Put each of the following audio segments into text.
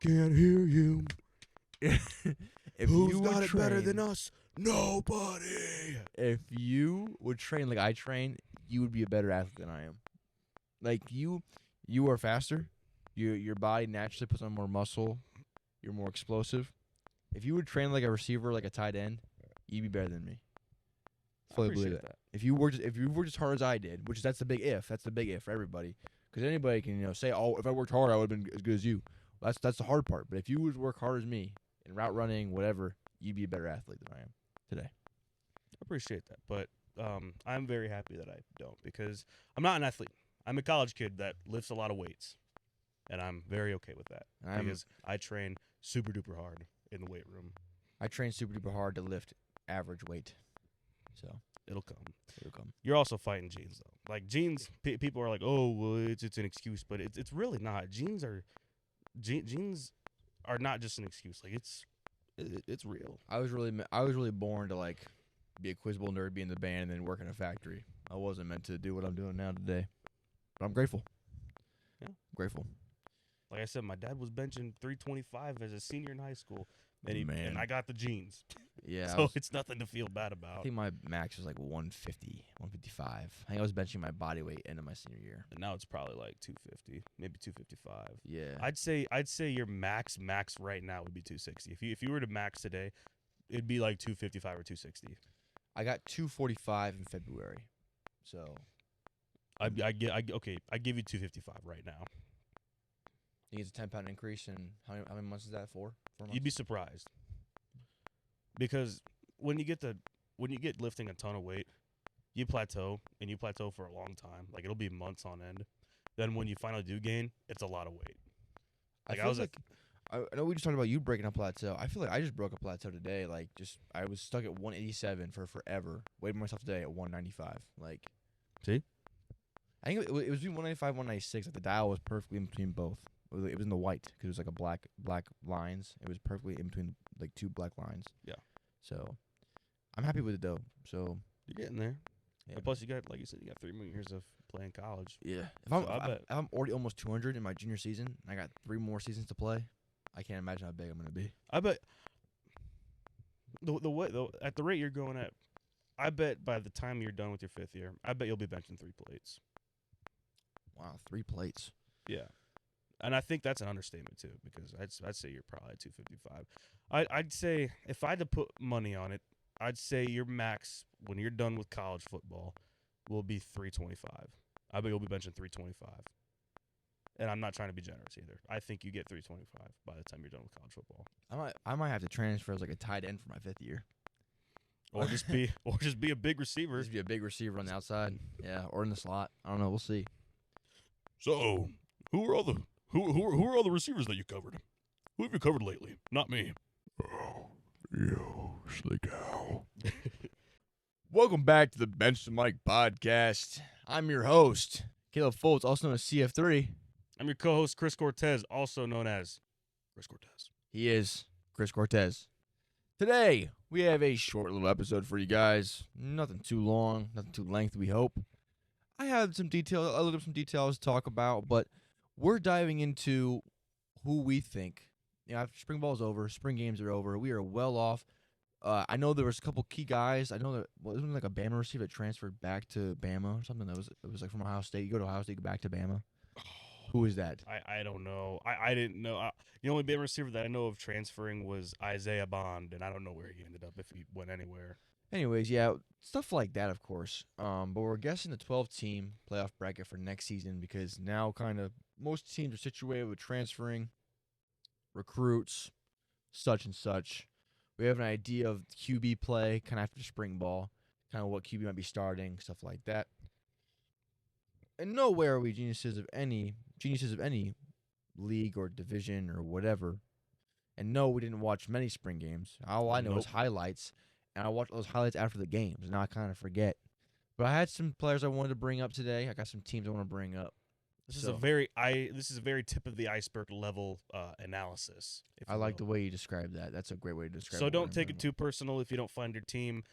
can't hear you. If Who's you would got it better train- than us? Nobody. If you would train like I train, you would be a better athlete than I am. Like you are faster. Your body naturally puts on more muscle. You're more explosive. If you would train like a receiver, like a tight end, you'd be better than me. Fully believe that. If you worked as hard as I did, which that's the big if. That's the big if for everybody. Because anybody can say, oh, if I worked hard, I would have been as good as you. Well, that's the hard part. But if you would work hard as me in route running, whatever, you'd be a better athlete than I am today. I appreciate that, but I'm very happy that I don't because I'm not an athlete. I'm a college kid that lifts a lot of weights, and I'm very okay with that because I train super duper hard in the weight room. I train super duper hard to lift average weight, so it'll come. It'll come. You're also fighting genes though. Like genes, people are like, oh, well, it's an excuse, but it's really not. Genes are not just an excuse. Like it's real. I was really born to like be a quiz bowl nerd, be in the band, and then work in a factory. I wasn't meant to do what I'm doing now today, but I'm grateful. Yeah, I'm grateful. Like I said, my dad was benching 325 as a senior in high school, and I got the genes. Yeah, so it's nothing to feel bad about. I think my max was like 150, 155. I think I was benching my body weight into my senior year. And now it's probably like 250, maybe 255. Yeah. I'd say your max right now would be 260. If you were to max today, it'd be like 255 or 260. I got 245 in February, so I give you 255 right now. I think it's a 10-pound increase, and how many months is that for? 4 months? You'd be surprised because when you get lifting a ton of weight, you plateau for a long time. Like it'll be months on end. Then when you finally do gain, it's a lot of weight. I know we just talked about you breaking a plateau. I feel like I just broke a plateau today. Like I was stuck at 187 for forever. Weighed myself today at 195. Like, see, I think it was between 195 196. Like the dial was perfectly in between both. It was in the white because it was like a black lines. It was perfectly in between like two black lines. Yeah. So I'm happy with it though. So you're getting there. Yeah. And plus, you got, like you said, you got 3 more years of playing college. Yeah. If I'm already almost 200 in my junior season, and I got 3 more seasons to play, I can't imagine how big I'm gonna be. I bet at the rate you're going at, I bet by the time you're done with your 5th year, I bet you'll be benching 3 plates. Wow, 3 plates. Yeah. And I think that's an understatement too, because I'd say you're probably at 255. I'd say if I had to put money on it, I'd say your max when you're done with college football will be 325. I bet you'll be benching 325. And I'm not trying to be generous either. I think you get 325 by the time you're done with college football. I might have to transfer as like a tight end for my 5th year, or just be a big receiver. Just be a big receiver on the outside, yeah, or in the slot. I don't know. We'll see. So, who are all the receivers that you covered? Who have you covered lately? Not me. Oh, you slick owl. Welcome back to the Bench to Mike podcast. I'm your host, Caleb Foltz, also known as CF3. I'm your co-host, Chris Cortez, also known as Chris Cortez. He is Chris Cortez. Today, we have a short little episode for you guys. Nothing too long, nothing too lengthy, we hope. I have some details to talk about, but we're diving into who we think. After spring ball's over, spring games are over, we are well off. I know there was a couple key guys. I know that wasn't like a Bama receiver that transferred back to Bama or something. It was like from Ohio State. You go to Ohio State, you go back to Bama. Who is that? I don't know. I didn't know. The only Bama receiver that I know of transferring was Isaiah Bond, and I don't know where he ended up, if he went anywhere. Anyways, yeah, stuff like that, of course. But we're guessing the 12-team playoff bracket for next season because now kind of most teams are situated with transferring, recruits, such and such. We have an idea of QB play kind of after spring ball, kind of what QB might be starting, stuff like that. And nowhere are we geniuses of any league or division or whatever. And no, we didn't watch many spring games. All I know is highlights, and I watched those highlights after the games. Now I kind of forget. But I had some players I wanted to bring up today. I got some teams I want to bring up. This is a very tip of the iceberg level analysis. I like the way you describe that. That's a great way to describe it. So don't take it too personal if you don't find your team.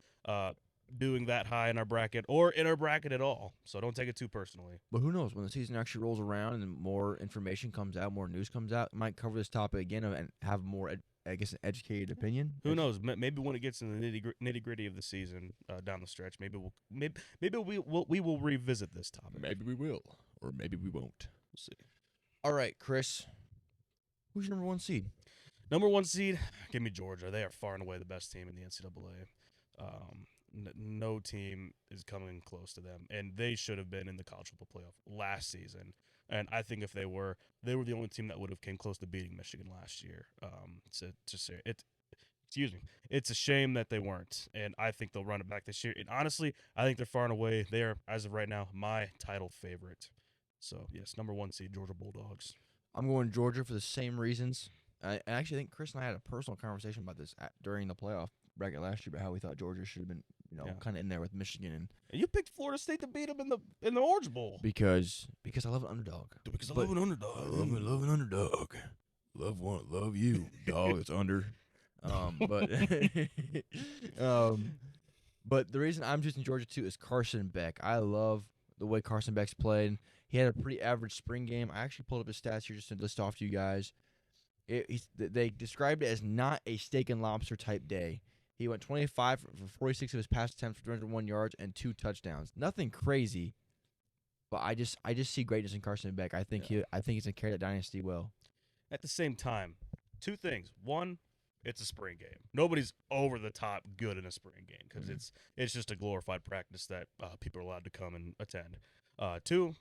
doing that high in our bracket or in our bracket at all. So don't take it too personally. But who knows? When the season actually rolls around and more information comes out, more news comes out, might cover this topic again and have more, I guess, an educated opinion. Who knows? Maybe when it gets in the nitty gritty of the season down the stretch, maybe we will revisit this topic. Maybe we will, or maybe we won't. We'll see. All right, Chris. Who's your number 1 seed? Number 1 seed, give me Georgia. They are far and away the best team in the NCAA. No team is coming close to them, and they should have been in the college football playoff last season. And I think if they were the only team that would have came close to beating Michigan last year. It's a shame that they weren't, and I think they'll run it back this year. And honestly, I think they're far and away, they are, as of right now, my title favorite. So, yes, number 1 seed, Georgia Bulldogs. I'm going Georgia for the same reasons. I actually think Chris and I had a personal conversation about this during the playoff bracket last year about how we thought Georgia should have been, kind of in there with Michigan, and You picked Florida State to beat them in the Orange Bowl. because I love an underdog. Because I But- love an underdog. I love an underdog. Love you, dog. It's under. But but the reason I'm choosing Georgia too is Carson Beck. I love the way Carson Beck's played. He had a pretty average spring game. I actually pulled up his stats here just to list off to you guys. They described it as not a steak and lobster type day. He went 25 for 46 of his pass attempts for 301 yards and 2 touchdowns. Nothing crazy, but I just see greatness in Carson Beck. I think he's gonna carry that dynasty well. At the same time, 2 things. 1, it's a spring game. Nobody's over the top good in a spring game because it's just a glorified practice that people are allowed to come and attend. 2,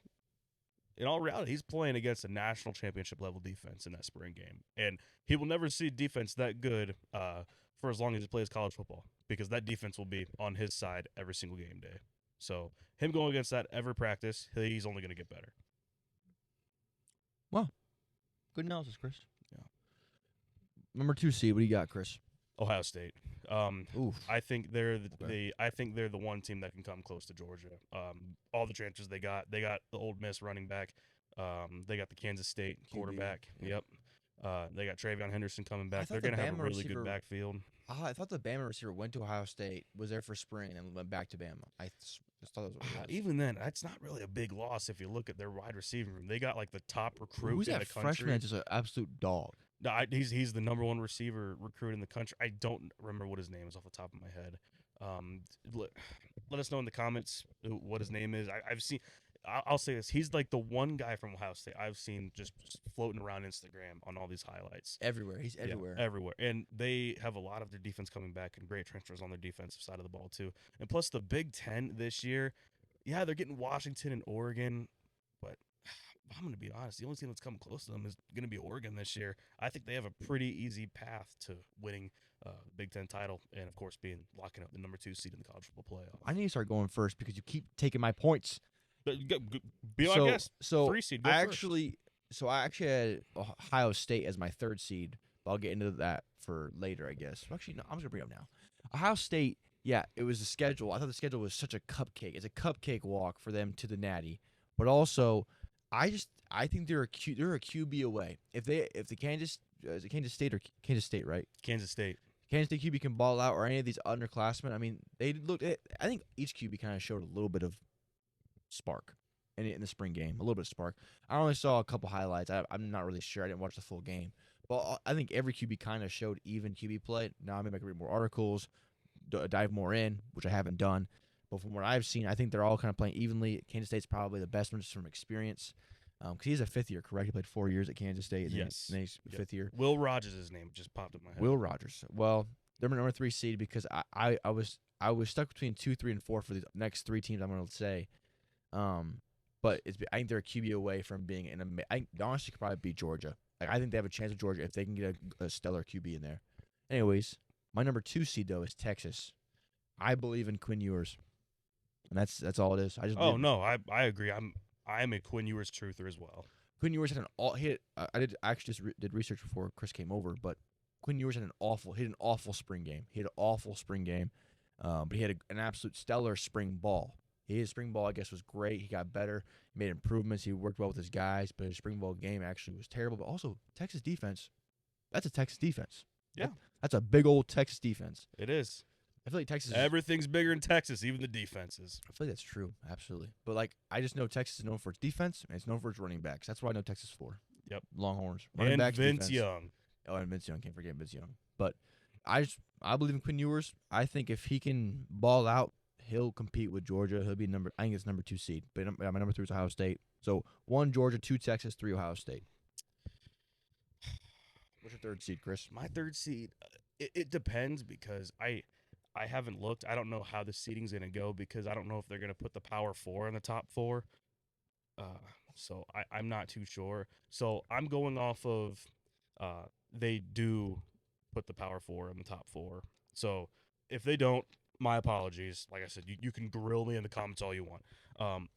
in all reality, he's playing against a national championship level defense in that spring game, and he will never see defense that good for as long as he plays college football because that defense will be on his side every single game day. So him going against that every practice, he's only going to get better. Good analysis, Chris. Yeah. Number 2 seed. What do you got, Chris? Ohio State. Oof. I think they're the Okay. I think they're the one team that can come close to Georgia. All the transfers they got the Ole Miss running back. They got the Kansas State QB, quarterback. yeah. Yep. They got Travion Henderson coming back. thought They're the going to have a Bama really receiver- good backfield. I thought the Bama receiver went to Ohio State, was there for spring, and then went back to Bama. I just thought that was what it was. Even then, that's not really a big loss if you look at their wide receiving room. They got like the top recruit Who's in that the country. freshman that's just an absolute dog? No, he's the number 1 receiver recruit in the country. I don't remember what his name is off the top of my head. Let us know in the comments what his name is. I've seen. I'll say this: he's like the one guy from Ohio State I've seen just floating around Instagram on all these highlights. Everywhere. He's Yeah, everywhere. everywhere. And they have a lot of their defense coming back and great transfers on their defensive side of the ball too. And plus the Big Ten this year, yeah, they're getting Washington and Oregon, but I'm going to be honest, the only team that's come close to them is going to be Oregon this year. I think they have a pretty easy path to winning the Big Ten title and, of course, locking up the number 2 seed in the college football playoff. I need to start going first because you keep taking my points. Be my guest. So 3 seed. Go I first. actually had Ohio State as my 3rd seed, but I'll get into that for later, I guess. Actually, no, I'm just gonna bring it up now. Ohio State, yeah, it was the schedule. I thought the schedule was such a cupcake. It's a cupcake walk for them to the Natty, but also, I think they're a QB away. If the Kansas is it Kansas State or Kansas State, right? Kansas State. Kansas State QB can ball out, or any of these underclassmen. I mean, they looked. I think each QB kind of showed a little bit of spark in the spring game, a little bit of spark. I only saw a couple highlights. I'm not really sure. I didn't watch the full game, but I think every QB kind of showed even QB play. Now maybe I can read more articles, dive more in, which I haven't done. But from what I've seen, I think they're all kind of playing evenly. Kansas State's probably the best one just from experience. Because he's a 5th year, correct? He played 4 years at Kansas State. And Yes. then he's Yep. 5th year. Will Rogers' name just popped in my head. Will Rogers. Well, they're my number 3 seed because I was stuck between 2, 3, and 4 for the next 3 teams I'm going to say. But I think they're a QB away from being in a. I think they honestly could probably beat Georgia. Like, I think they have a chance with Georgia if they can get a stellar QB in there. Anyways, my number 2 seed though is Texas. I believe in Quinn Ewers, and that's all it is. I just Oh believe- no, I agree. I'm a Quinn Ewers truther as well. Quinn Ewers had an all hit. I actually just did research before Chris came over, but Quinn Ewers had an awful spring game. He had an awful spring game, but he had an absolute stellar spring ball. His spring ball, I guess, was great. He got better. He made improvements. He worked well with his guys, but his spring ball game actually was terrible. But also, Texas defense, that's a Texas defense. Yeah. That's a big old Texas defense. It is. I feel like Texas. Everything's bigger in Texas, even the defenses. I feel like that's true, absolutely. But like, I just know Texas is known for its defense and it's known for its running backs. That's what I know Texas for. Yep. Longhorns, running And backs, Vince defense. Young. Oh, and Vince Young. Can't forget Vince Young. But I believe in Quinn Ewers. I think if he can ball out, he'll compete with Georgia. He'll be I think it's number 2 seed. But my number 3 is Ohio State. So 1 Georgia, 2 Texas, 3 Ohio State. What's your 3rd seed, Chris? My 3rd seed, it depends because I haven't looked. I don't know how the seeding's going to go because I don't know if they're going to put the Power 4 in the top 4. So I'm not too sure. So I'm going off of they do put the Power 4 in the top 4. So if they don't, my apologies. Like I said, you can grill me in the comments all you want.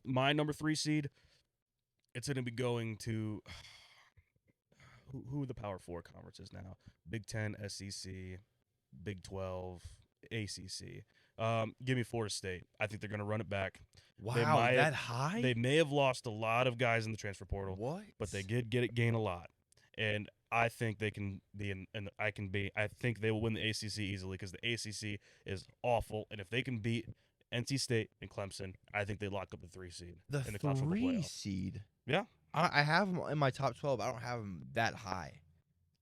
My number 3 seed, it's going to be going to who are the Power 4 conferences now? Big 10, SEC, Big 12, ACC. Give me Florida State. I think they're going to run it back. Wow, that high? They may have lost a lot of guys in the transfer portal. What? But they did gain a lot. And I think they can be I think they will win the ACC easily because the ACC is awful. And if they can beat NC State and Clemson, I think they lock up the 3 seed in the college football 3 playoff. seed? Yeah. I have them in my top 12. I don't have them that high.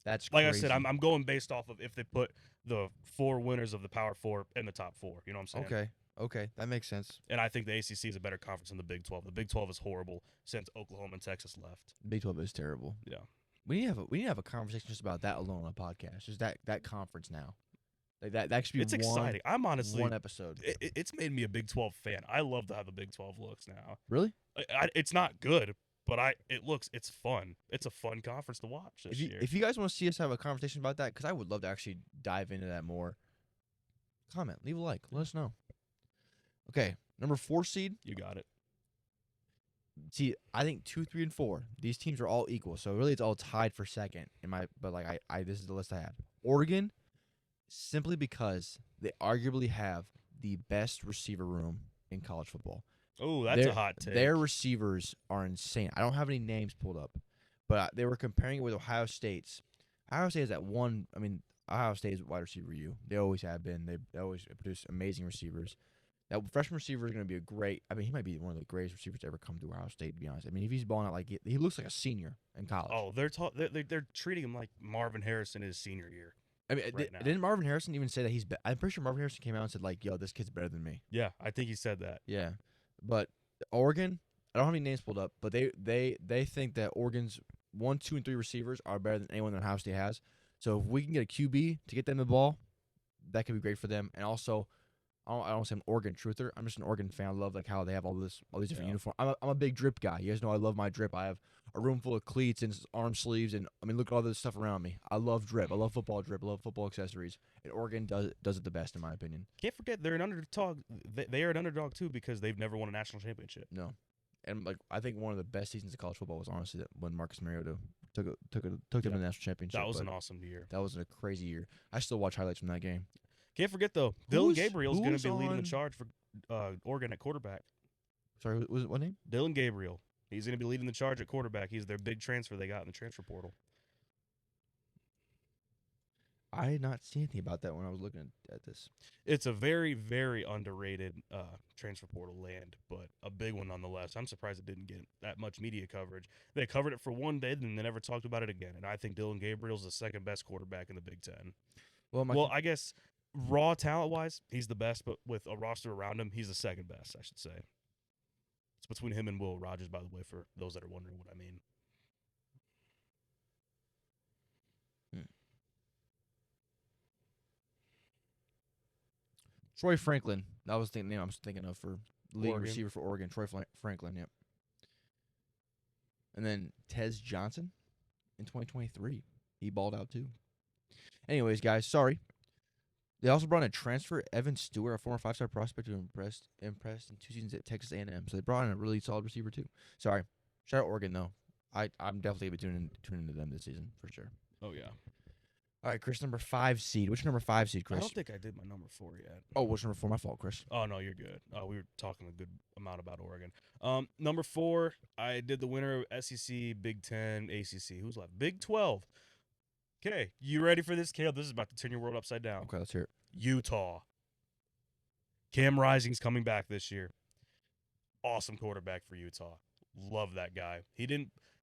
That's like crazy. I said, I'm going based off of if they put the 4 winners of the Power 4 in the top 4. You know what I'm saying? Okay, that makes sense. And I think the ACC is a better conference than the Big 12. The Big 12 is horrible since Oklahoma and Texas left. Big 12 is terrible. Yeah. We need to have a conversation just about that alone on a podcast. Just that conference now. Like that should be It's exciting. I'm honestly one episode. It's made me a Big 12 fan. I love how the Big 12 looks now. Really? It's not good, but it's fun. It's a fun conference to watch this year. If you guys want to see us have a conversation about that, because I would love to actually dive into that more. Comment, leave a like, let us know. Okay, number 4 seed. You got it. See, I think 2, 3, and 4. These teams are all equal, so really it's all tied for second. But this is the list I had. Oregon, simply because they arguably have the best receiver room in college football. Oh, that's a hot take. Their receivers are insane. I don't have any names pulled up, but they were comparing it with Ohio State's. Ohio State is at one. I mean, Ohio State is wide receiver U. They always have been. They always produce amazing receivers. That freshman receiver is going to be a great. I mean, he might be one of the greatest receivers to ever come through Ohio State. To be honest, I mean, if he's balling out like he looks like a senior in college. Oh, they're treating him like Marvin Harrison his senior year. I mean, right now. didn't Marvin Harrison even say that he's? I'm pretty sure Marvin Harrison came out and said like, "Yo, this kid's better than me." Yeah, I think he said that. Yeah, but Oregon, I don't have any names pulled up, but they think that Oregon's 1, 2, and 3 receivers are better than anyone that Ohio State has. So if we can get a QB to get them the ball, that could be great for them. And also, I don't say I'm an Oregon truther. I'm just an Oregon fan. I love like how they have all these different uniforms. I'm a big drip guy. You guys know I love my drip. I have a room full of cleats and arm sleeves, and I mean look at all this stuff around me. I love drip. I love football drip. I love football accessories. And Oregon does it the best in my opinion. Can't forget they're an underdog. They are an underdog too because they've never won a national championship. No, and like I think one of the best seasons of college football was honestly when Marcus Mariota took them to the national championship. That was an awesome year. That was a crazy year. I still watch highlights from that game. Can't forget though, Dylan Gabriel's going to be leading the charge for Oregon at quarterback. Sorry, what name? Dylan Gabriel. He's going to be leading the charge at quarterback. He's their big transfer they got in the transfer portal. I did not see anything about that when I was looking at this. It's a very, very underrated transfer portal land, but a big one nonetheless. I'm surprised it didn't get that much media coverage. They covered it for one day, then they never talked about it again. And I think Dylan Gabriel's the second best quarterback in the Big Ten. Well, I guess raw talent-wise, he's the best, but with a roster around him, he's the second best, I should say. It's between him and Will Rogers, by the way, for those that are wondering what I mean. Troy Franklin. That was the name I was thinking of for leading Oregon. receiver for Oregon. Troy Franklin, yep. And then Tez Johnson in 2023. He balled out too. Anyways, guys, sorry. They also brought in a transfer, Evan Stewart, a former 5-star prospect who impressed in 2 seasons at Texas A&M. So they brought in a really solid receiver too. Sorry. Shout out Oregon, though. I'm definitely going to be tuning into them this season for sure. Oh, yeah. All right, Chris, number 5 seed. Which number 5 seed, Chris? I don't think I did my number 4 yet. Oh, what's number 4? My fault, Chris. Oh, no, you're good. We were talking a good amount about Oregon. Number 4, I did the winner of SEC, Big 10, ACC. Who's left? Big 12. Okay, you ready for this, Caleb? This is about to turn your world upside down. Okay, let's hear it. Utah. Cam Rising's coming back this year. Awesome quarterback for Utah. Love that guy.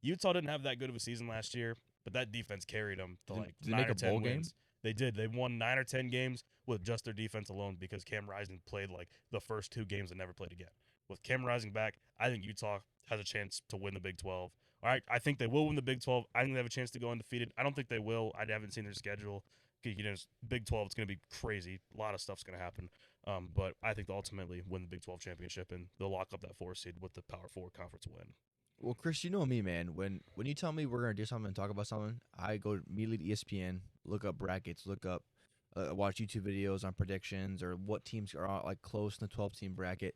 Utah didn't have that good of a season last year, but that defense carried them to Did they 9 make or a 10 bowl game? wins. They did. They won 9 or 10 games with just their defense alone because Cam Rising played the first 2 games and never played again. With Cam Rising back, I think Utah has a chance to win the Big 12. All right, I think they will win the Big 12. I think they have a chance to go undefeated. I don't think they will. I haven't seen their schedule. Big 12, it's going to be crazy. A lot of stuff's going to happen. But I think they'll ultimately win the Big 12 championship, and they'll lock up that 4 seed with the Power 4 conference win. Well, Chris, you know me, man. When you tell me we're gonna do something and talk about something, I go immediately to ESPN, look up brackets, watch YouTube videos on predictions or what teams are close in the 12-team bracket,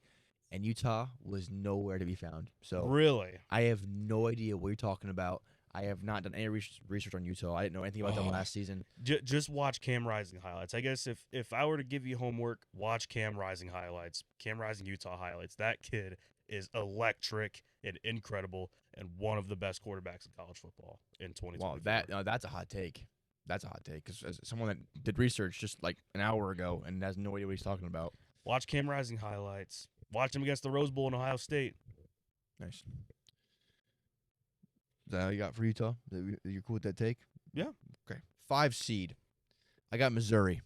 and Utah was nowhere to be found. So Really? I have no idea what you're talking about. I have not done any research on Utah. I didn't know anything about them last season. Just watch Cam Rising highlights. I guess if I were to give you homework, watch Cam Rising highlights. Cam Rising Utah highlights. That kid is electric and incredible and one of the best quarterbacks in college football in 2024. Wow, that's a hot take. That's a hot take because as someone that did research just like an hour ago and has no idea what he's talking about. Watch Cam Rising highlights. Watch him against the Rose Bowl in Ohio State. Nice. Is that all you got for Utah? You're cool with that take? Yeah. Okay. 5 seed. I got Missouri.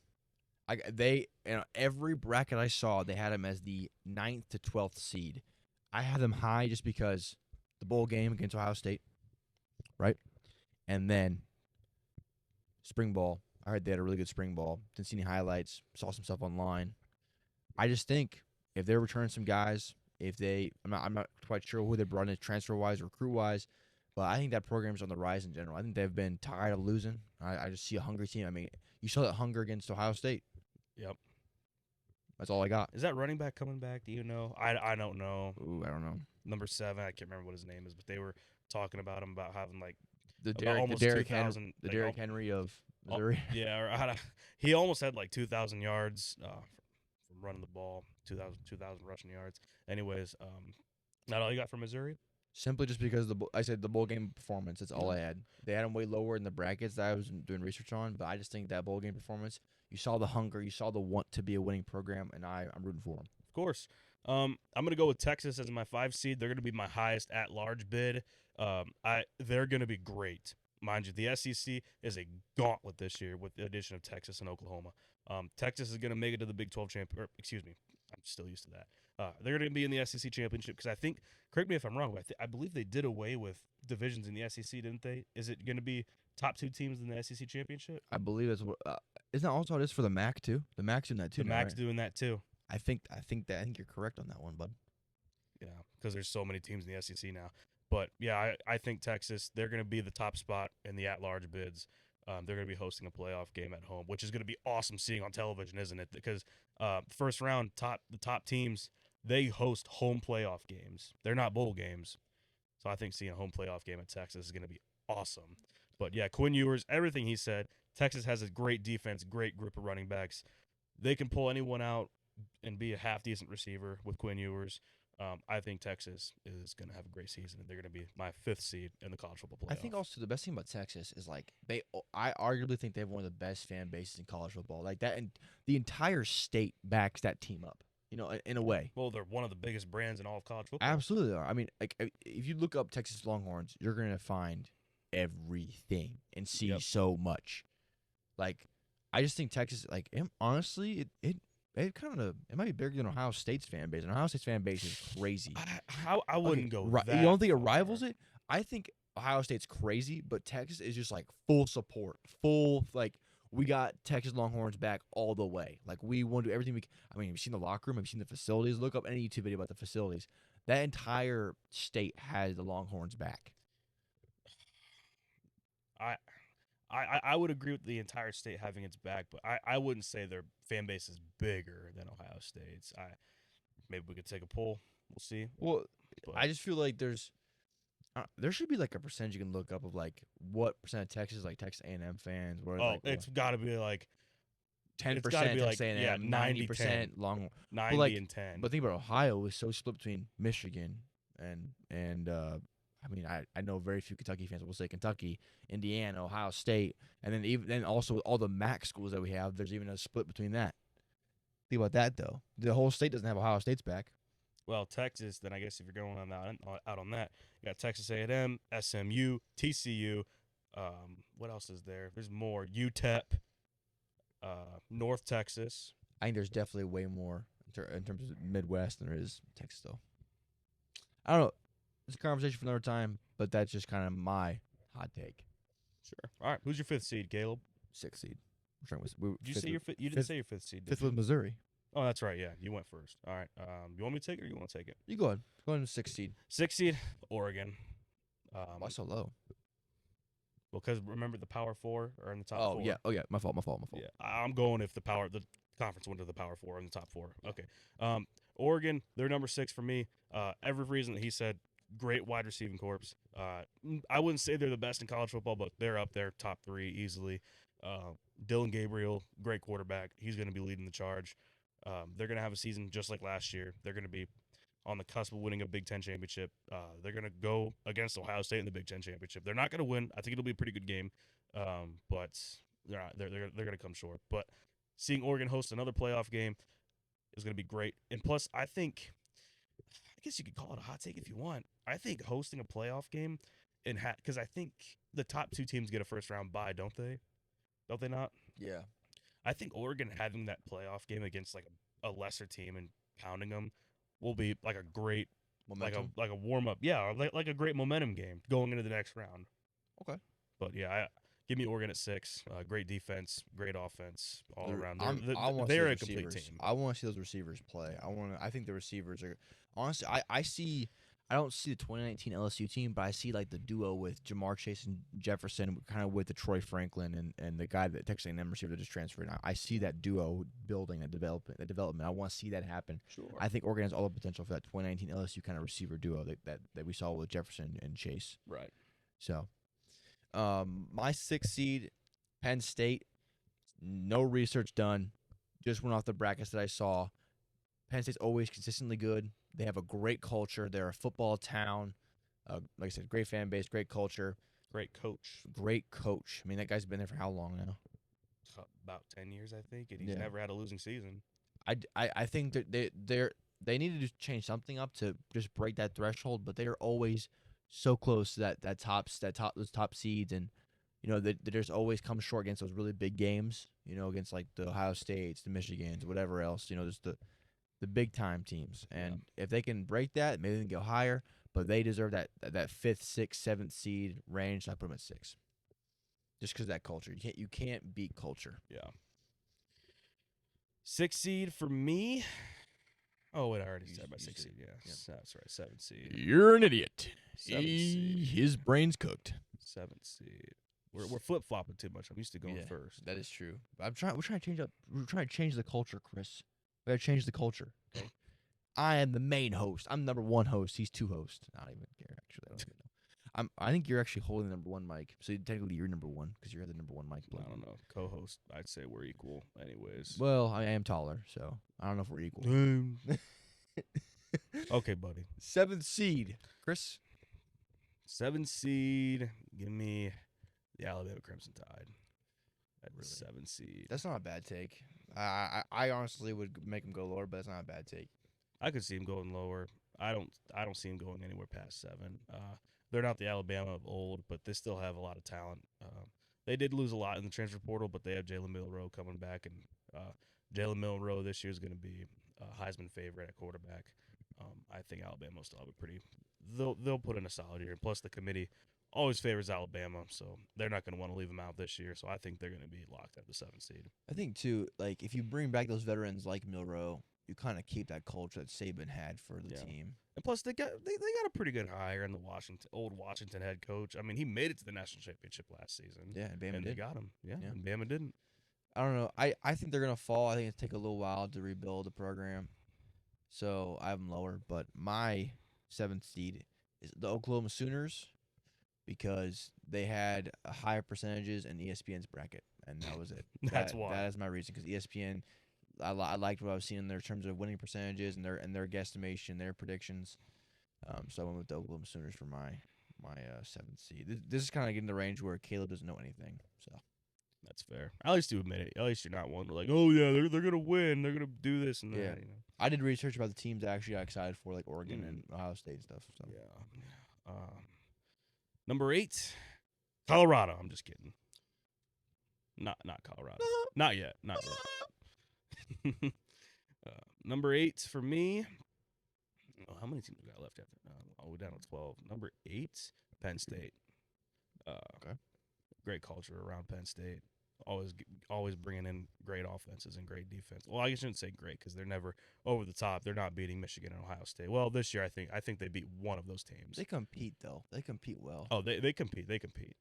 Every bracket I saw, they had them as the 9th to 12th seed. I had them high just because the bowl game against Ohio State, right? And then spring ball. I heard they had a really good spring ball. Didn't see any highlights. Saw some stuff online. I just think if they're returning some guys, I'm not quite sure who they brought in transfer-wise, recruit-wise, but I think that program's on the rise in general. I think they've been tired of losing. I just see a hungry team. I mean, you saw that hunger against Ohio State. Yep. That's all I got. Is that running back coming back? Do you know? I don't know. Ooh, I don't know. Number 7, I can't remember what his name is, but they were talking about him about having The almost Derrick 2,000, Henry of Missouri. Yeah, he almost had 2,000 yards from running the ball, 2,000 rushing yards. Anyways, not all you got from Missouri? Simply just because I said the bowl game performance. That's all I had. They had them way lower in the brackets that I was doing research on, but I just think that bowl game performance, you saw the hunger, you saw the want to be a winning program, and I'm rooting for them. Of course. I'm going to go with Texas as my 5 seed. They're going to be my highest at-large bid. They're going to be great. Mind you, the SEC is a gauntlet this year with the addition of Texas and Oklahoma. Texas is going to make it to the Big 12 championship. Excuse me, I'm still used to that. They're going to be in the SEC championship because I think, correct me if I'm wrong, but I believe they did away with divisions in the SEC, didn't they? Is it going to be top 2 teams in the SEC championship? I believe that's what. Isn't that also how it is for the MAC too? The MAC's doing that too. The now, MAC's right? doing that too. I think you're correct on that one, bud. Yeah, because there's so many teams in the SEC now. But yeah, I think Texas, they're going to be the top spot in the at-large bids. They're going to be hosting a playoff game at home, which is going to be awesome seeing on television, isn't it? Because first round, the top teams, they host home playoff games. They're not bowl games. So I think seeing a home playoff game at Texas is going to be awesome. But yeah, Quinn Ewers, everything he said, Texas has a great defense, great group of running backs. They can pull anyone out and be a half-decent receiver with Quinn Ewers. I think Texas is going to have a great season, and they're going to be my 5th seed in the college football playoff. I think also the best thing about Texas is I arguably think they have one of the best fan bases in college football. Like that, and the entire state backs that team up. You know, in a way. Well, they're one of the biggest brands in all of college football. Absolutely, they are. I mean, if you look up Texas Longhorns, you're going to find everything and see so much. Like, I just think Texas, honestly, it might be bigger than Ohio State's fan base. And Ohio State's fan base is crazy. I wouldn't go that You don't think it far. rivals it? I think Ohio State's crazy, but Texas is just full support, we got Texas Longhorns back all the way. We want to do everything we can. I mean, have you seen the locker room? Have you seen the facilities? Look up any YouTube video about the facilities. That entire state has the Longhorns back. I would agree with the entire state having its back, but I wouldn't say their fan base is bigger than Ohio State's. Maybe we could take a poll. We'll see. Well, But I just feel like there should be a percentage you can look up of what percent of Texas Texas A&M fans. It's got to be 10% it's gotta be Texas A&M, 90% Longhorn. 90 and 10. But think about Ohio is so split between Michigan and I mean I know very few Kentucky fans will say Kentucky, Indiana, Ohio State, and then also all the MAC schools that we have. There's even a split between that. Think about that though. The whole state doesn't have Ohio State's back. Well, Texas, then I guess if you're going on that, out on that, you got Texas A&M, SMU, TCU. What else is there? There's more. UTEP, North Texas. I think there's definitely way more in terms of Midwest than there is Texas though. I don't know. It's a conversation for another time, but that's just kind of my hot take. Sure. All right. Who's your 5th seed, Caleb? 6th seed. Did you say your fifth? You didn't say your 5th seed. Did 5th you? was Missouri. Oh, that's right. Yeah, you went first. All right. You want me to take it or you want to take it? You go ahead. Go ahead and 6th seed. 6th seed, Oregon. Why so low? Because remember the Power 4 are in the top 4. Yeah. Oh yeah. My fault. Yeah, I'm going if the conference went to the Power 4 in the top 4. Okay. Oregon, they're number 6 for me. Every reason that he said, great wide receiving corps. I wouldn't say they're the best in college football, but they're up there, top 3 easily. Dylan Gabriel, great quarterback. He's going to be leading the charge. They're going to have a season just like last year. They're going to be on the cusp of winning a Big Ten championship. They're going to go against Ohio State in the Big Ten championship. They're not going to win. I think it'll be a pretty good game, but they're not, they're going to come short. But seeing Oregon host another playoff game is going to be great. And plus, I guess you could call it a hot take if you want. I think hosting a playoff game because I think the top 2 teams get a first round bye, don't they? Don't they not? Yeah. I think Oregon having that playoff game against like a lesser team and pounding them will be like a great Momentum. like a warm up, yeah, or like a great momentum game going into the next round. Okay. But yeah, give me Oregon at 6. Great defense, great offense all around. I wanna see They're a those complete receivers. team. I want to see those receivers play. I think the receivers are honestly. I don't see the 2019 LSU team, but I see like the duo with Jamar Chase and Jefferson, kind of with the Troy Franklin and the guy that Texas A&M receiver that just transferred. I see that duo building and development. I want to see that happen. Sure. I think Oregon has all the potential for that 2019 LSU kind of receiver duo that we saw with Jefferson and Chase. Right. So, my 6th seed, Penn State. No research done. Just went off the brackets that I saw. Penn State's always consistently good. They have a great culture. They're a football town. Like I said, great fan base, great culture, Great coach. great coach. I mean, that guy's been there for how long now? About 10 years, I think, and he's Yeah. never had a losing season. I think that they need to just change something up to just break that threshold. But they are always so close to those top seeds, and they just always come short against those really big games. Against like the Ohio States, the Michigans, whatever else. Just the big time teams. And if they can break that, maybe they can go higher. But they deserve that 5th, 6th, 7th seed range. So I put them at 6. Just because of that culture, you can't beat culture. Yeah. 6th seed for me. Oh wait, I already said my 6th seed. Yeah, that's right. 7th seed. You're an idiot. 7th seed. His brain's cooked. 7th seed. We're flip flopping too much. I'm used to going Yeah. first. That is true. We're trying to change up. We're trying to change the culture, Chris. We gotta change the culture. Okay. I am the main host. I'm number 1 host. He's 2 hosts. Not even here, actually. I don't even know. I think you're actually holding the number 1 mic. So technically you're number 1 because you're the number 1 mic. I don't know. Co-host, I'd say we're equal, anyways. Well, I am taller, so I don't know if we're equal. Okay, buddy. 7th seed, Chris. 7th seed. Give me the Alabama Crimson Tide at Really? 7th seed. That's not a bad take. I honestly would make him go lower, but that's not a bad take. I could see him going lower. I don't see him going anywhere past 7. They're not the Alabama of old, but they still have a lot of talent. They did lose a lot in the transfer portal, but they have Jalen Milroe coming back, and Jalen Milroe this year is going to be a Heisman favorite at quarterback. I think Alabama will still have a pretty. They'll put in a solid year. Plus, the committee always favors Alabama, so they're not going to want to leave them out this year. So I think they're going to be locked at the 7th seed. I think too, like if you bring back those veterans like Milroe, you kind of keep that culture that Saban had for the team. And plus, they got a pretty good hire in the old Washington head coach. I mean, he made it to the national championship last season. Yeah, and Bama and did. they got him. Yeah, Yeah. and Bama didn't. I don't know. I think they're gonna fall. I think it's take a little while to rebuild the program. So I have them lower, but my 7th seed is the Oklahoma Sooners because they had higher percentages in ESPN's bracket, and that was it. That's why. That is my reason because ESPN. I liked what I was seeing in their terms of winning percentages and their guesstimation, their predictions. So I went with the Oklahoma Sooners for my 7th seed. This is kind of getting the range where Caleb doesn't know anything. So That's fair. At least you admit it. At least you're not one like, oh yeah, they're gonna win. They're gonna do this and that. Yeah. You know? I did research about the teams I actually got excited for, like Oregon and Ohio State and stuff. So Yeah. Number 8, Colorado. I'm just kidding. Not Colorado. Not yet. Not yet. Number 8 for me. Oh, how many teams we got left after? We're down to 12. Number 8, Penn State. Okay. Great culture around Penn State. Always bringing in great offenses and great defense. Well, I shouldn't say great because they're never over the top. They're not beating Michigan and Ohio State. Well, this year I think they beat one of those teams. they compete though. They compete well. Oh, they compete. They compete.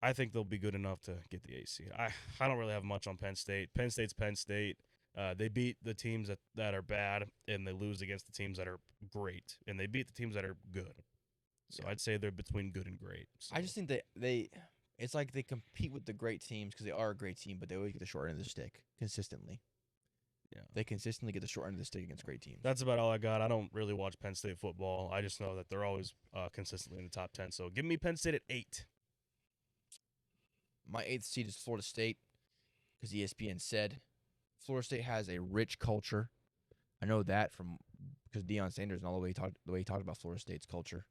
I think they'll be good enough to get the 8th seed. I don't really have much on Penn State. Penn State's Penn State. They beat the teams that are bad, and they lose against the teams that are great, and they beat the teams that are good. So I'd say they're between good and great. So. I just think they it's like they compete with the great teams because they are a great team, but they always get the short end of the stick consistently. Yeah. They consistently get the short end of the stick against great teams. That's about all I got. I don't really watch Penn State football. I just know that they're always consistently in the top 10. So give me Penn State at 8. My 8th seed is Florida State because ESPN said Florida State has a rich culture. I know that from because Deion Sanders and all the way he talked about Florida State's culture.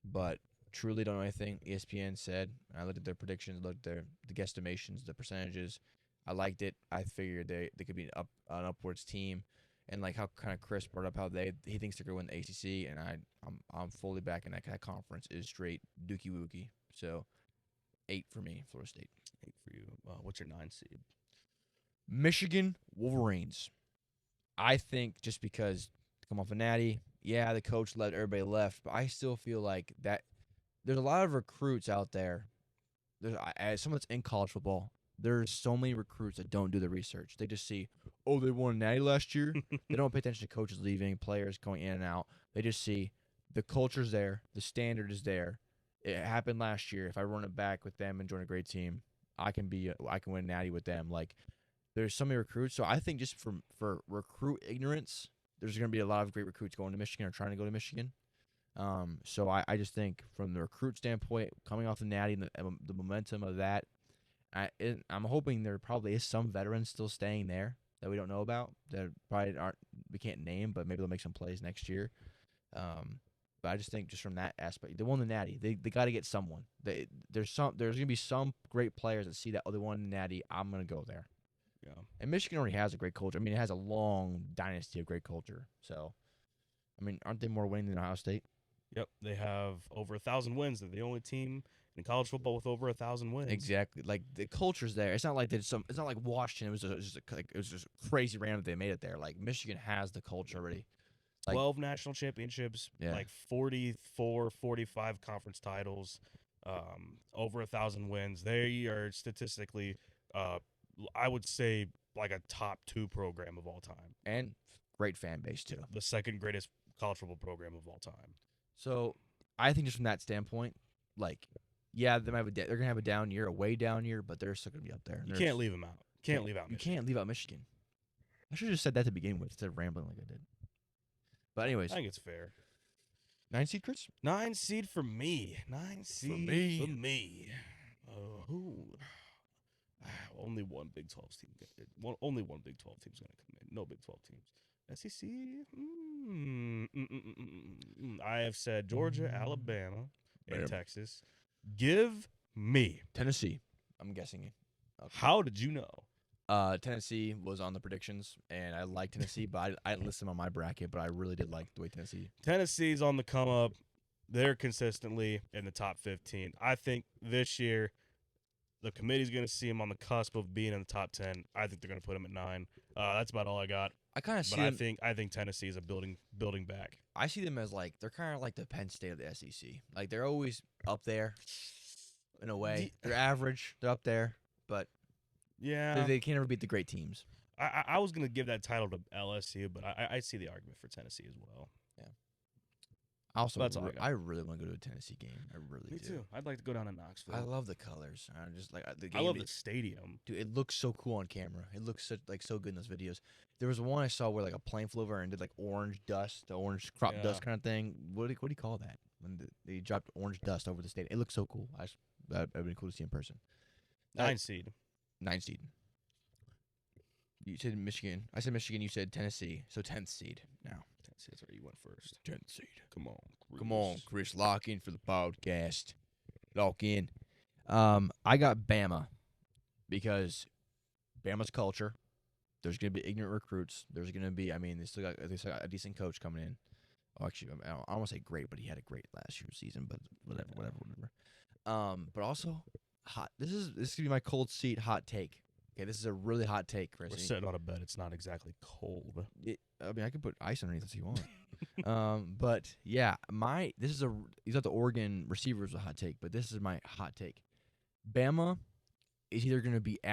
But truly don't know anything. ESPN said. I looked at their predictions, looked at the guesstimations, the percentages. I liked it. I figured they could be an upwards team, and like how kind of Chris brought up how he thinks they're going to win the ACC, and I'm fully backing that conference is straight dookie wookie. So 8 for me, Florida State. 8 for you. What's your 9 seed? Michigan Wolverines. I think just because come off a natty, yeah, the coach let everybody left, but I still feel like that there's a lot of recruits out there. As someone that's in college football, there's so many recruits that don't do the research. They just see, oh, they won a natty last year. They don't pay attention to coaches leaving, players going in and out. They just see the culture's there, the standard is there. It happened last year. If I run it back with them and join a great team, I can win a natty with them. Like there's so many recruits. So I think just for recruit ignorance, there's going to be a lot of great recruits going to Michigan or trying to go to Michigan. So I just think from the recruit standpoint, coming off the natty and the momentum of that, I'm hoping there probably is some veterans still staying there that we don't know about that probably we can't name, but maybe they'll make some plays next year. But I just think just from that aspect, they won the natty. They got to get someone. There's gonna be some great players that see that they won the natty. I'm gonna go there. Yeah. And Michigan already has a great culture. I mean, it has a long dynasty of great culture. So, I mean, aren't they more winning than Ohio State? Yep. They have over 1,000 wins. They're the only team in college football with over 1,000 wins. Exactly. Like the culture's there. It's not like it's not like Washington. It was just crazy random that they made it there. Like Michigan has the culture already. 12 national championships, like 44, 45 conference titles, over 1,000 wins. They are statistically, I would say, like a top 2 program of all time. And great fan base, too. The second greatest college football program of all time. So I think just from that standpoint, like, yeah, they're going to have a down year, a way down year, but they're still going to be up there. You can't leave them out. Can't leave out Michigan. You can't leave out Michigan. I should have just said that to begin with instead of rambling like I did. But anyways. I think it's fair. 9 seed, Chris? 9 seed for me. 9 seed for me. Only one Big 12 team. Only one Big 12 team's going to come in. No Big 12 teams. SEC. I have said Georgia, Alabama, and Texas. Give me Tennessee. I'm guessing. Okay. How did you know? Tennessee was on the predictions, and I like Tennessee, but I didn't list them on my bracket, but I really did like the way Tennessee. Tennessee's on the come up. They're consistently in the top 15. I think this year the committee's going to see them on the cusp of being in the top 10. I think they're going to put them at 9. That's about all I got. I kind of see them. I I think Tennessee is a building back. I see them as like they're kind of like the Penn State of the SEC. Like they're always up there in a way. They're average. They're up there, but yeah, they can't ever beat the great teams. I was going to give that title to LSU, but I see the argument for Tennessee as well. Yeah. Also, that's all I really want to go to a Tennessee game. I really do. Me too. I'd like to go down to Knoxville. I love the colors. I just like the game. I love the stadium. Dude, it looks so cool on camera. It looks so good in those videos. There was one I saw where like a plane flew over and did like orange dust, the orange crop dust kind of thing. What do you call that? When they dropped orange dust over the stadium. It looks so cool. That'd been cool to see in person. 9 seed. 9 seed. You said Michigan. I said Michigan. You said Tennessee. So 10th seed now. That's where you went first. 10th seed. Come on. Come on, Chris. Lock in for the podcast. Lock in. I got Bama because Bama's culture. There's going to be ignorant recruits. There's going to be, they still got a decent coach coming in. Oh, actually, I don't want to say great, but he had a great last year's season, but whatever. But also, hot. This is going to be my cold seat hot take. Okay, this is a really hot take, Chris. We're sitting on a bed. It's not exactly cold. I could put ice underneath if you want. But yeah, these are the Oregon receivers a hot take, but this is my hot take. Bama is either going to be an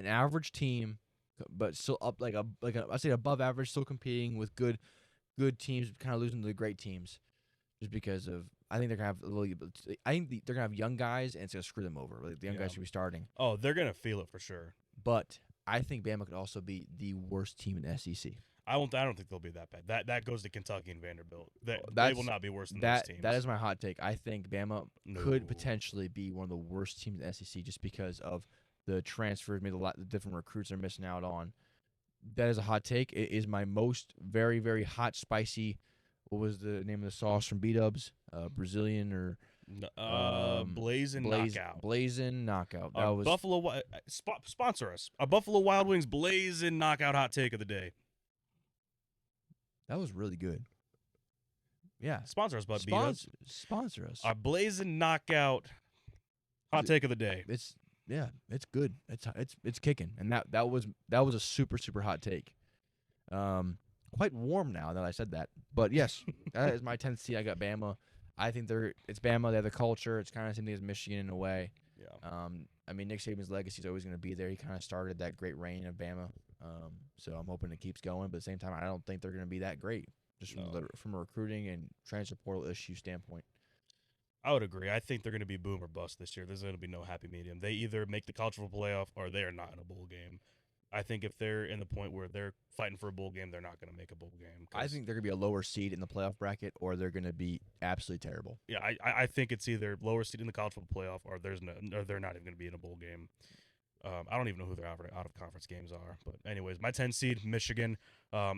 average team, but still up I'd say above average, still competing with good teams, kind of losing to the great teams, just because of I think they're gonna have young guys and it's gonna screw them over. Like the young guys should be starting. Oh, they're gonna feel it for sure. But I think Bama could also be the worst team in the SEC. I don't think they'll be that bad. That goes to Kentucky and Vanderbilt. They will not be worse than those teams. That is my hot take. I think Bama could potentially be one of the worst teams in the SEC just because of the transfers, maybe the different recruits they're missing out on. That is a hot take. It is my most very, very hot, spicy. What was the name of the sauce from B-Dubs? Brazilian or Blazing Knockout. Blazing Knockout. That was Buffalo. Sponsor us. A Buffalo Wild Wings Blazing Knockout hot take of the day. That was really good. Yeah. Sponsor us, bud. B-Dubs. Sponsor us. Our Blazing Knockout hot take of the day. It's good. It's kicking, and that was a super super hot take. Quite warm now that I said that, but yes, that is my 10th seed. I got Bama. I think it's Bama. They have the culture. It's kind of the same thing as Michigan in a way. Yeah. Nick Saban's legacy is always going to be there. He kind of started that great reign of Bama. So I'm hoping it keeps going. But at the same time, I don't think they're going to be that great, just from a recruiting and transfer portal issue standpoint. I would agree. I think they're going to be boom or bust this year. There's going to be no happy medium. They either make the college football playoff or they are not in a bowl game. I think if they're in the point where they're fighting for a bowl game, they're not going to make a bowl game. I think they're going to be a lower seed in the playoff bracket, or they're going to be absolutely terrible. Yeah, I think it's either lower seed in the college football playoff, or they're not even going to be in a bowl game. I don't even know who their out of conference games are. But anyways, my 10 seed, Michigan.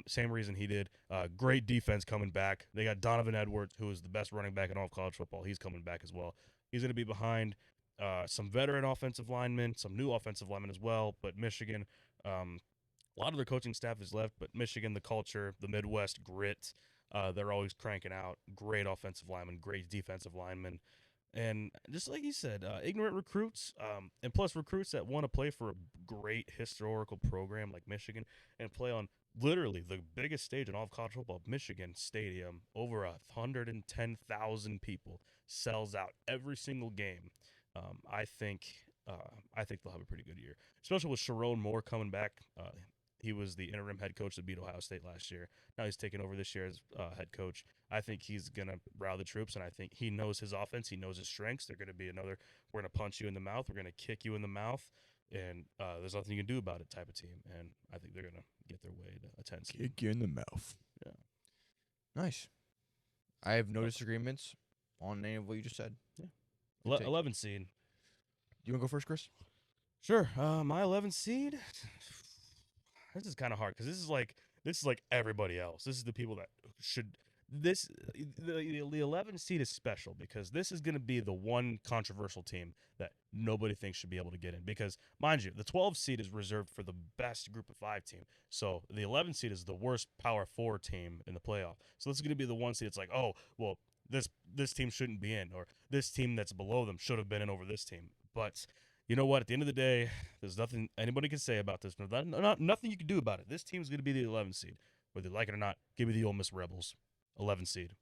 Same reason he did. Great defense coming back. They got Donovan Edwards, who is the best running back in all of college football. He's coming back as well. He's going to be behind some veteran offensive linemen, some new offensive linemen as well. But Michigan, a lot of their coaching staff is left. But Michigan, the culture, the Midwest grit, they're always cranking out great offensive linemen, great defensive linemen. And just like you said, ignorant recruits, and plus recruits that want to play for a great historical program like Michigan and play on literally the biggest stage in all of college football, Michigan Stadium, over 110,000 people, sells out every single game. I think they'll have a pretty good year, especially with Sharon Moore coming back. He was the interim head coach that beat Ohio State last year. Now he's taking over this year as head coach. I think he's going to rally the troops, and I think he knows his offense. He knows his strengths. They're going to be we're going to punch you in the mouth. We're going to kick you in the mouth, and there's nothing you can do about it type of team. And I think they're going to get their way to a 10 seed. Kick you in the mouth. Yeah. Nice. I have no disagreements on any of what you just said. Yeah. 11 seed. You want to go first, Chris? Sure. My 11 seed. This is kind of hard because this is like everybody else. This is the people that should. The 11 seed is special because this is going to be the one controversial team that nobody thinks should be able to get in. Because, mind you, the 12 seed is reserved for the best group of 5 team. So the 11 seed is the worst Power 4 team in the playoff. So this is going to be the one seed. It's like, oh, well, this team shouldn't be in, or this team that's below them should have been in over this team. But you know what? At the end of the day, there's nothing anybody can say about this. Nothing you can do about it. This team's going to be the 11 seed. Whether you like it or not, give me the Ole Miss Rebels. 11 seed.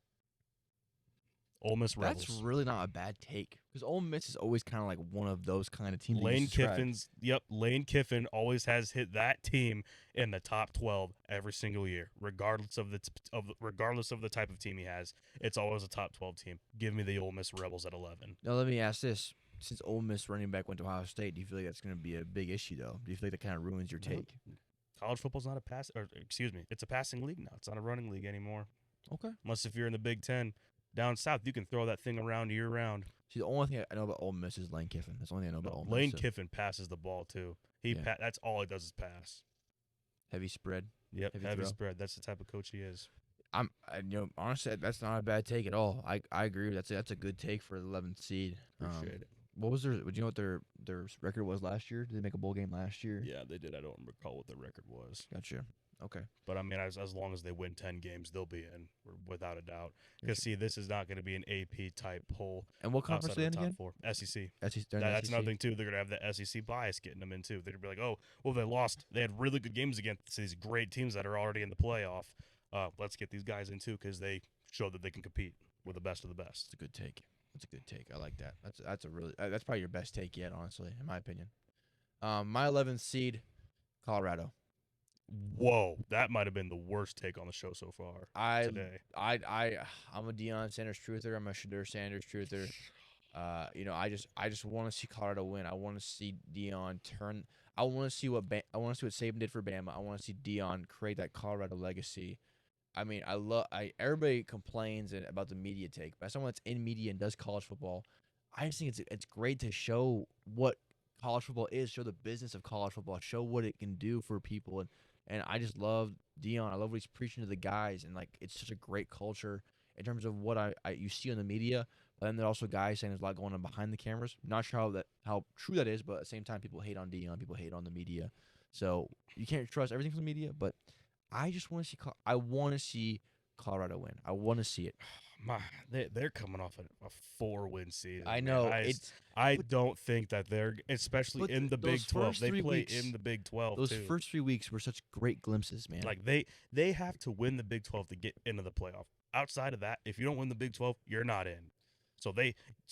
Ole Miss Rebels. That's really not a bad take because Ole Miss is always kind of like one of those kind of teams. Lane Kiffin always has hit that team in the top 12 every single year, regardless of the type of team he has. It's always a top 12 team. Give me the Ole Miss Rebels at 11. Now let me ask this: since Ole Miss running back went to Ohio State, do you feel like that's going to be a big issue though? Do you feel like that kind of ruins your take? College football's not it's a passing league now. It's not a running league anymore. Okay. Unless if you're in the Big Ten, Down south, you can throw that thing around year round. See, the only thing I know about Ole Miss is Lane Kiffin. That's the only thing I know about Ole Miss. Lane so Kiffin passes the ball too. Yeah. That's all he does is pass. Heavy spread. Yep, Heavy heavy throw. spread. That's the type of coach he is. Honestly, that's not a bad take at all. I agree. That's a good take for the 11th seed. Appreciate it. What was would you know what their record was last year? Did they make a bowl game last year? Yeah, they did. I don't recall what the record was. Gotcha. Okay. But, I mean, as long as they win 10 games, they'll be in, without a doubt. Because, see, this is not going to be an AP-type poll. And what conference outside they of in the again? top 4. SEC. That's Another thing, too. They're going to have the SEC bias getting them in, too. They're going to be like, oh, well, they lost. They had really good games against these great teams that are already in the playoff. Let's get these guys in, too, because they show that they can compete with the best of the best. That's a good take. That's a good take. I like that. That's probably your best take yet, honestly, in my opinion. My 11th seed, Colorado. Whoa, that might have been the worst take on the show so far today. I'm a Deion Sanders truther. I'm a Shedeur Sanders truther. I just want to see Colorado win. I want to see Deion turn. I want to see what Saban did for Bama. I want to see Deion create that Colorado legacy. I mean, everybody complains about the media take, but as someone that's in media and does college football, I just think it's great to show what college football is, show the business of college football, show what it can do for people, and I just love Deion. I love what he's preaching to the guys, and like it's such a great culture in terms of what you see on the media. But then there are also guys saying there's a lot going on behind the cameras. Not sure how true that is, but at the same time, people hate on Deion, people hate on the media, so you can't trust everything from the media. But I just want to see. I want to see Colorado win. I want to see it. They're coming off a 4-win season. I know I don't think that they're, especially in the Big 12. They play in the Big 12. Those first 3 weeks were such great glimpses, man. Like they have to win the Big 12 to get into the playoff. Outside of that, if you don't win the Big 12, you're not in. So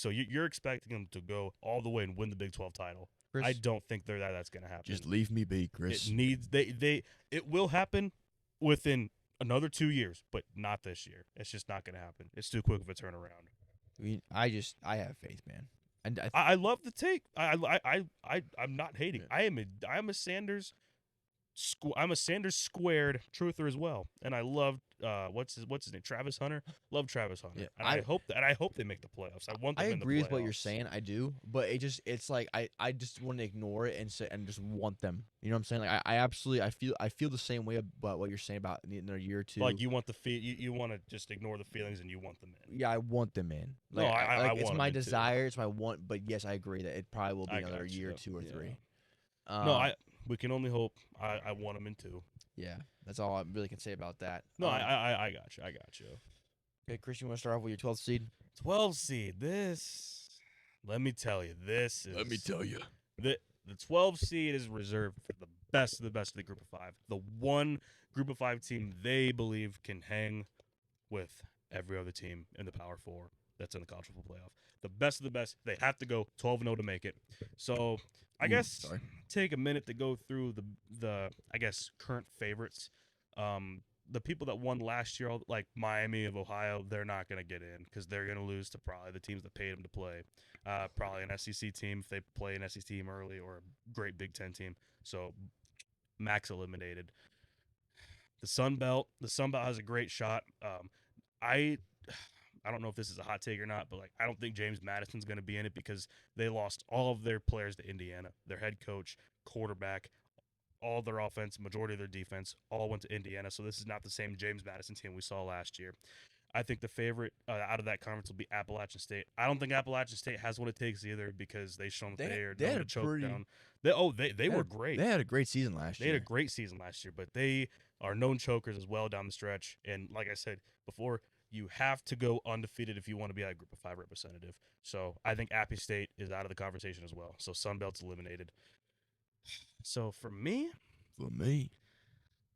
you're expecting them to go all the way and win the Big 12 title. Chris, I don't think that's going to happen. Just leave me be, Chris. It will happen within another 2 years, but not this year. It's just not going to happen. It's too quick of a turnaround. I mean, I have faith, man. And I love the take. I'm not hating. I'm a Sanders. I'm a Sanders squared truther as well, and I love what's his name, Travis Hunter. Love Travis Hunter, yeah, and I hope they make the playoffs. I want them in the playoffs. I agree with what you're saying. I do, but it's like I just want to ignore it and just want them. You know what I'm saying? Like I absolutely I feel the same way about what you're saying about in their year two. Like you want you want to just ignore the feelings and you want them in. Yeah, I want them in. Like, no, I it's want my them in desire. too. It's my want. But yes, I agree that it probably will be another year, 2 or 3. No, we can only hope. I want them in too. Yeah, that's all I really can say about that. No, I got you. Okay, Chris, you want to start off with your 12th seed? 12 seed. Let me tell you, the 12 seed is reserved for the best of the group of 5. The one group of 5 team they believe can hang with every other team in the Power 4 that's in the college football playoff. The best of the best. They have to go 12-0 to make it. So I guess take a minute to go through the I guess current favorites. The people that won last year, like Miami of Ohio, they're not going to get in because they're going to lose to probably the teams that paid them to play. Probably an SEC team if they play an SEC team early, or a great Big Ten team. So max eliminated. The Sun Belt has a great shot. I don't know if this is a hot take or not, but like I don't think James Madison's going to be in it because they lost all of their players to Indiana. Their head coach, quarterback, all their offense, majority of their defense, all went to Indiana. So this is not the same James Madison team we saw last year. I think the favorite out of that conference will be Appalachian State. I don't think Appalachian State has what it takes either because they've shown that they are known to choke down. They were great. They had a great season last year. They had a great season last year, but they are known chokers as well down the stretch. And like I said before, you have to go undefeated if you want to be a Group of 5 representative. So I think Appy State is out of the conversation as well. So Sun Belt's eliminated. So for me,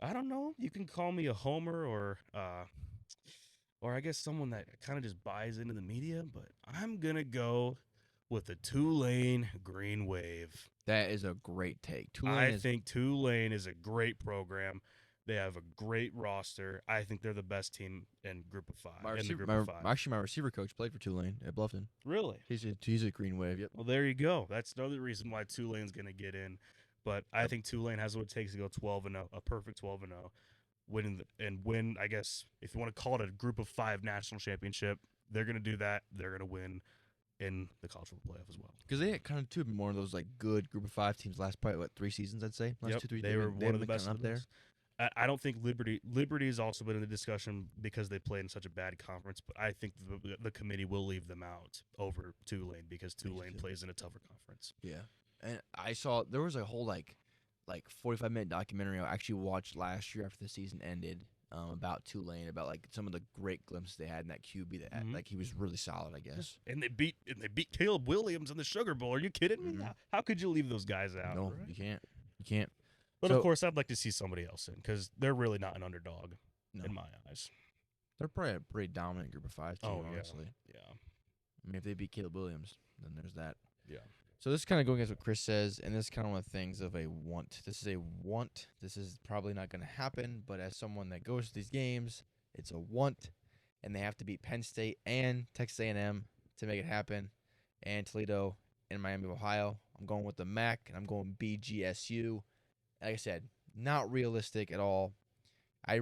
I don't know. You can call me a homer or I guess someone that kind of just buys into the media, but I'm going to go with the Tulane Green Wave. That is a great take. I think Tulane is a great program. They have a great roster. I think they're the best team in Group of 5. Actually, my receiver coach played for Tulane at Bluffton. Really? He's a Green Wave. Yep. Well, there you go. That's another reason why Tulane's going to get in. But I think Tulane has what it takes to go 12-0, a perfect 12-0. Win, I guess, if you want to call it a Group of 5 national championship, they're going to do that. They're going to win in the college football playoff as well. Because they had kind of too been one of those like good group of 5 teams last probably 3 seasons, I'd say. Last Yep, 2-3. they were one of the best up there. I don't think Liberty has also been in the discussion because they played in such a bad conference, but I think the committee will leave them out over Tulane because Tulane plays in a tougher conference. Yeah, and I saw there was a whole like 45-minute documentary I actually watched last year after the season ended about Tulane, about like some of the great glimpses they had in that QB that like he was really solid, I guess. And they beat Caleb Williams in the Sugar Bowl. Are you kidding me? How could you leave those guys out? No, right? you can't. You can't. But So- of course, I'd like to see somebody else in because they're really not an underdog in my eyes. They're probably a pretty dominant group of 5 team, honestly. Yeah. I mean, if they beat Caleb Williams, then there's that. Yeah. So this is kind of going against what Chris says, and this is kind of one of the things of a want. This is a want. This is probably not going to happen, but as someone that goes to these games, it's a want, and they have to beat Penn State and Texas A&M to make it happen, and Toledo and Miami of Ohio. I'm going with the MAC, and I'm going BGSU. Like I said, not realistic at all. I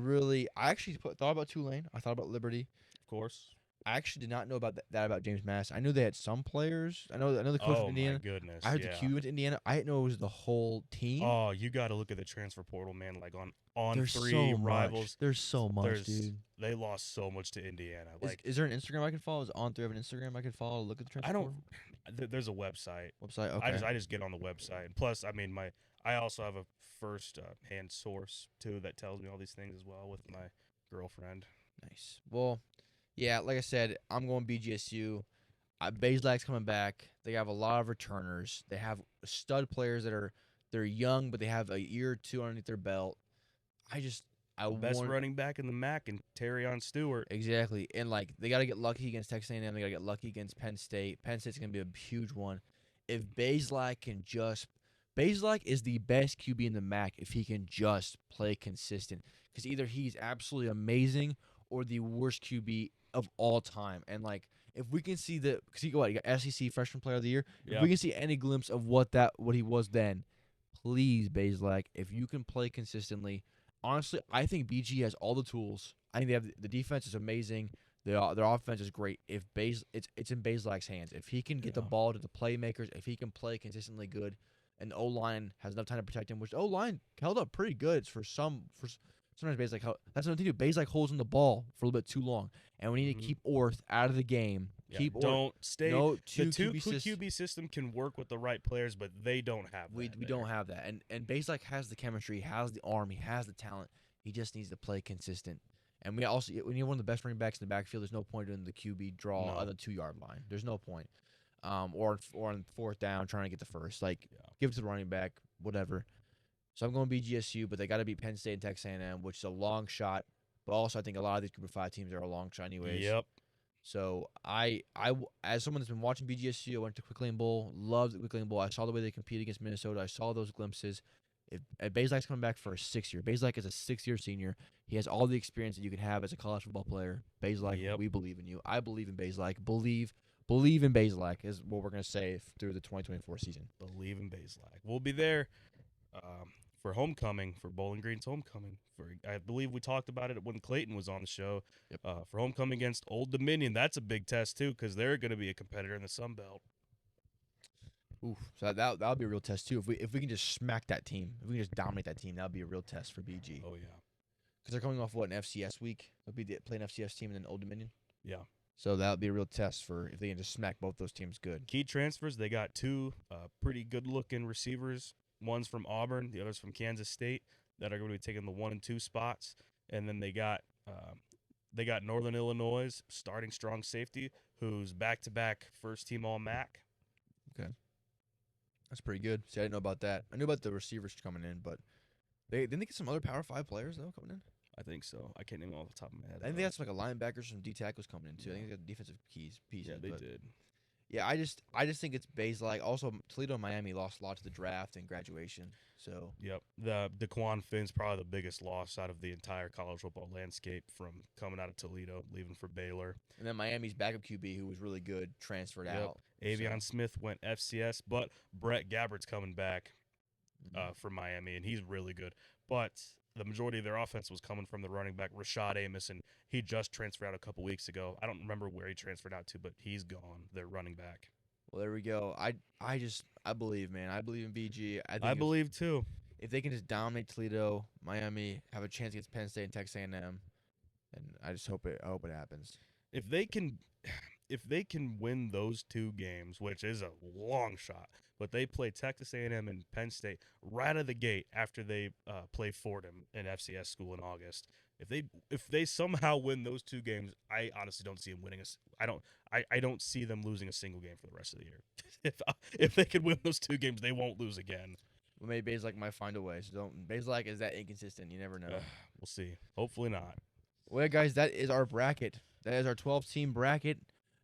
actually thought about Tulane. I thought about Liberty. Of course. I actually did not know about that about James Mass. I knew they had some players. I know the coach Oh, of Indiana. my goodness. I heard the QB went to Indiana. I didn't know it was the whole team. Oh, you got to look at the transfer portal, man. Like on There's 3 so rivals. much. There's so much, dude. They lost so much to Indiana. Like Is there an Instagram I can follow? Is On3 have an Instagram I can follow? Look at the transfer I don't. portal? There's a website. Website. Okay. I just get on the website. And plus, I mean, I also have a first hand source too that tells me all these things as well with my girlfriend. Nice. Well, yeah, like I said, I'm going BGSU. Bazelak's coming back. They have a lot of returners. They have stud players they're young, but they have a year or 2 underneath their belt. Best running back in the MAC and Terrion Stewart. Exactly. And like they got to get lucky against Texas A&M. They got to get lucky against Penn State. Penn State's going to be a huge one. If Bazelak is the best QB in the MAC if he can just play consistent. Because either he's absolutely amazing or the worst QB of all time. And like if we can see because he got SEC Freshman Player of the Year. Yeah. If we can see any glimpse of what he was then, please Bazelak, if you can play consistently. Honestly, I think BG has all the tools. I think they have the defense is amazing. Their offense is great. If it's in Bazelak's hands. If he can get the ball to the playmakers, if he can play consistently good, and the O-line has enough time to protect him, which the O-line held up pretty good sometimes Bazelak. That's another thing too. Bazelak holds on the ball for a little bit too long, and we need to keep Orth out of the game. Yeah. Keep Orth. Don't stay. No The two QB QB system can work with the right players, but they don't have that. We don't have that. And Bazelak has the chemistry, he has the arm, he has the talent. He just needs to play consistent. And when you have one of the best running backs in the backfield, there's no point doing the QB draw on the 2-yard line. There's no point. Or on 4th down trying to get the first. Give it to the running back, whatever. So I'm going BGSU, but they got to beat Penn State and Texas A&M, which is a long shot. But also, I think a lot of these Group of 5 teams are a long shot anyways. Yep. So I as someone that's been watching BGSU, I went to Quick Lane Bowl, loved the Quick Lane Bowl. I saw the way they compete against Minnesota. I saw those glimpses. If Bazelak's coming back for a 6th year. Bazelak is a 6th-year senior. He has all the experience that you can have as a college football player. Bazelak, we believe in you. I believe in Bazelak. Believe in Bazelak is what we're going to say through the 2024 season. Believe in Bazelak. We'll be there for homecoming, for Bowling Green's homecoming. I believe we talked about it when Clayton was on the show. Yep. For homecoming against Old Dominion, that's a big test too because they're going to be a competitor in the Sun Belt. Oof. So that'll be a real test too. If we can just smack that team, if we can just dominate that team, that'll be a real test for BG. Oh yeah. Because they're coming off an FCS week. They'll be playing FCS team and then Old Dominion. Yeah. So that'll be a real test for if they can just smack both those teams good. Key transfers, they got 2 pretty good-looking receivers. One's from Auburn, the other's from Kansas State, that are going to be taking the 1 and 2 spots. And then they got Northern Illinois starting strong safety, who's back-to-back first-team All-MAC. Okay. That's pretty good. See, I didn't know about that. I knew about the receivers coming in, but didn't they get some other Power 5 players though coming in? I think so. I can't name off the top of my head. I think they got some like a linebacker, some D tackles coming in too. I think they got defensive pieces. Yeah, they did. Yeah, I just think it's Bazelak. Also, Toledo and Miami lost a lot to the draft and graduation. So Yep. The DeQuan Finn's probably the biggest loss out of the entire college football landscape from coming out of Toledo, leaving for Baylor. And then Miami's backup QB, who was really good, transferred out. Avion Smith went FCS, but Brett Gabbert's coming back for Miami, and he's really good. but the majority of their offense was coming from the running back Rashad Amos, and he just transferred out a couple weeks ago. I don't remember where he transferred out to, but he's gone. Their running back. Well, there we go. I believe, man. I believe in BG. I believe too. if they can just dominate Toledo, Miami, have a chance against Penn State and Texas A&M, and I hope it happens. If they can win those two games, which is a long shot, but they play Texas A&M and Penn State right out of the gate after they play Fordham in FCS school in August. If they somehow win those two games, I honestly don't see them winning. I don't see them losing a single game for the rest of the year. if they can win those two games, they won't lose again. Well, maybe Bazelak might find a way. So don't. Bazelak is that inconsistent. You never know. We'll see. Hopefully not. Well, guys, that is our bracket. That is our 12-team bracket.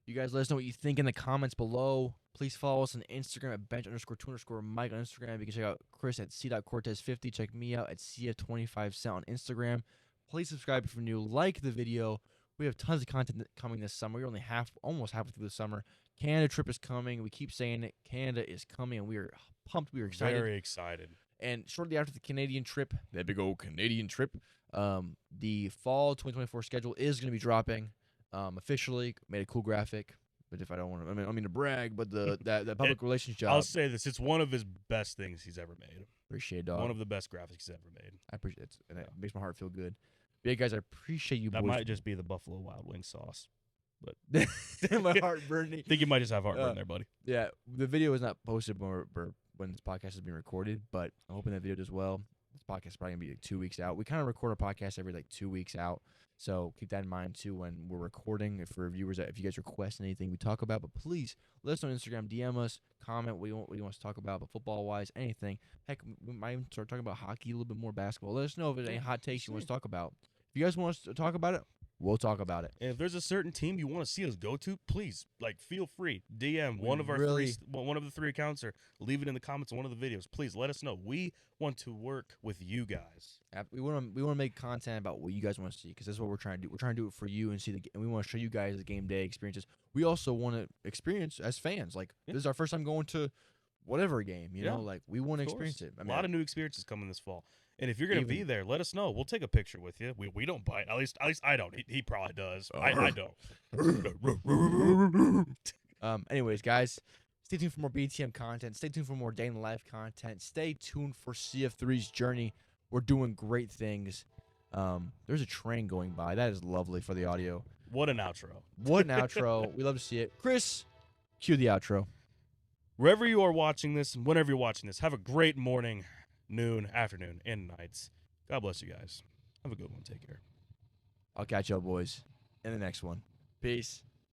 You guys let us know what you think in the comments below. Please follow us on Instagram at bench_2_Mike on Instagram. You can check out Chris at c.cortez50. Check me out at cf25cent on Instagram. Please subscribe if you're new. Like the video. We have tons of content coming this summer. We're only almost halfway through the summer. Canada trip is coming. We keep saying it. Canada is coming, and we are pumped. We are excited. Very excited. And shortly after the Canadian trip, that big old Canadian trip, the fall 2024 schedule is going to be dropping officially. Made a cool graphic. But if I don't want to, I mean to brag, but that public relations job. I'll say this: it's one of his best things he's ever made. Appreciate it, dog. One of the best graphics he's ever made. I appreciate it, and it makes my heart feel good. But yeah, guys, I appreciate you. That boys. might just be the Buffalo Wild Wings sauce, but my heart burning. I think you might just have heartburn there, buddy. Yeah, the video is not posted when this podcast is being recorded, but I'm hoping that video does well. This podcast is probably gonna be like 2 weeks out. We kind of record our podcast every 2 weeks out, so keep that in mind too when we're recording. If for viewers, if you guys request anything we talk about, but please let us know on Instagram, DM us, comment what you want us to talk about, but football wise, anything. Heck, we might even start talking about hockey, a little bit more basketball. Let us know if there's any hot takes you want us to talk about. If you guys want us to talk about it, we'll talk about it. And if there's a certain team you want to see us go to, please, feel free. DM one of the three accounts, or leave it in the comments of one of the videos. Please let us know. We want to work with you guys. We want to make content about what you guys want to see, because that's what we're trying to do. We're trying to do it for you and we want to show you guys the game day experiences. We also want to experience as fans. This is our first time going to whatever game. You know, we want to experience it. A lot of new experiences coming this fall. And if you're going to be there, let us know. We'll take a picture with you. We don't bite. At least I don't. He probably does. I don't. Anyways, guys, stay tuned for more BTM content. Stay tuned for more day in the life content. Stay tuned for CF3's journey. We're doing great things. There's a train going by. That is lovely for the audio. What an outro. What an outro. We love to see it. Chris, cue the outro. Wherever you are watching this and whenever you're watching this, have a great morning, noon, afternoon, and nights. God bless you guys. Have a good one. Take care. I'll catch y'all boys in the next one. Peace.